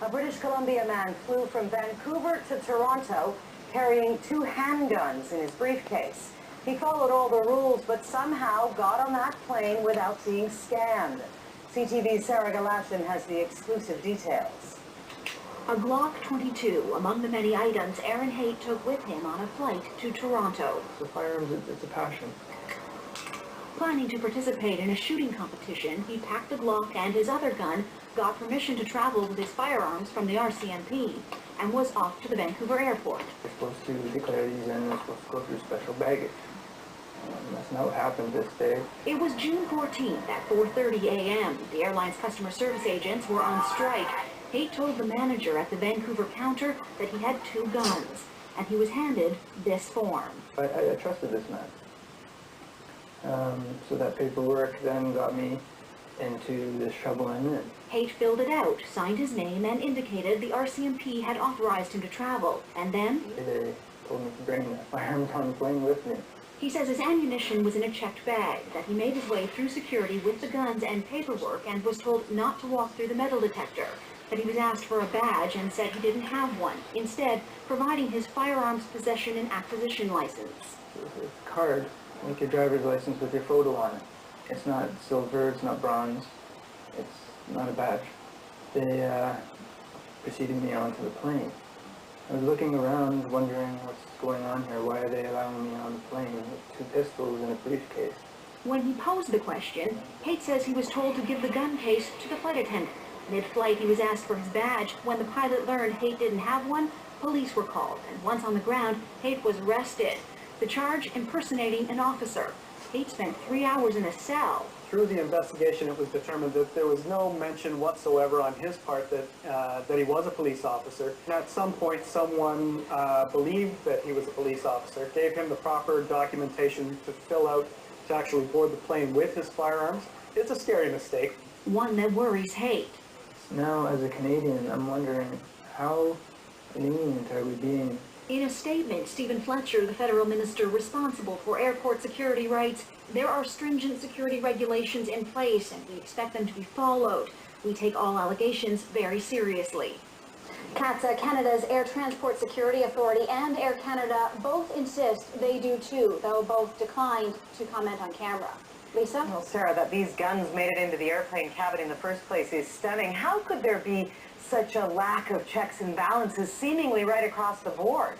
A British Columbia man flew from Vancouver to Toronto carrying 2 handguns in his briefcase. He followed all the rules, but somehow got on that plane without being scanned. CTV's Sarah Galashin has the exclusive details. A Glock 22 among the many items Aaron Haight took with him on a flight to Toronto. The firearms, it's a passion. Planning to participate in a shooting competition, he packed the Glock and his other gun, got permission to travel with his firearms from the RCMP, and was off to the Vancouver airport. You're supposed to declare these in, you're supposed to go through special baggage. That's not what happened this day. It was June 14th at 4:30 a.m. The airline's customer service agents were on strike. Haight told the manager at the Vancouver counter that he had 2 guns, and he was handed this form. I trusted this man. So that paperwork then got me into this trouble I'm in. Haight filled it out, signed his name, and indicated the RCMP had authorized him to travel. And then They told me to bring the firearms on the plane with me. he says his ammunition was in a checked bag, that he made his way through security with the guns and paperwork and was told not to walk through the metal detector, that he was asked for a badge and said he didn't have one, instead providing his firearms possession and acquisition license. It's a card, like your driver's license with your photo on it. It's not silver, it's not bronze, it's not a badge. They preceded me onto the plane. I was looking around, wondering what's going on here. Why are they allowing me on the plane with 2 pistols and a briefcase? When he posed the question, Haight says he was told to give the gun case to the flight attendant. Mid-flight, he was asked for his badge. When the pilot learned Haight didn't have one, police were called, and once on the ground, Haight was arrested. The charge, impersonating an officer. Haight spent 3 hours in a cell. Through the investigation, it was determined that there was no mention whatsoever on his part that he was a police officer. And at some point, someone believed that he was a police officer, gave him the proper documentation to fill out to actually board the plane with his firearms. It's a scary mistake. One that worries Haight. Now, as a Canadian, I'm wondering, how lenient are we being? In a statement, Stephen Fletcher, the federal minister responsible for airport security, writes, "There are stringent security regulations in place and we expect them to be followed. We take all allegations very seriously." CATSA, Canada's Air Transport Security Authority, and Air Canada both insist they do too, though both declined to comment on camera. Lisa? Well, Sarah, that these guns made it into the airplane cabin in the first place is stunning. How could there be such a lack of checks and balances seemingly right across the board?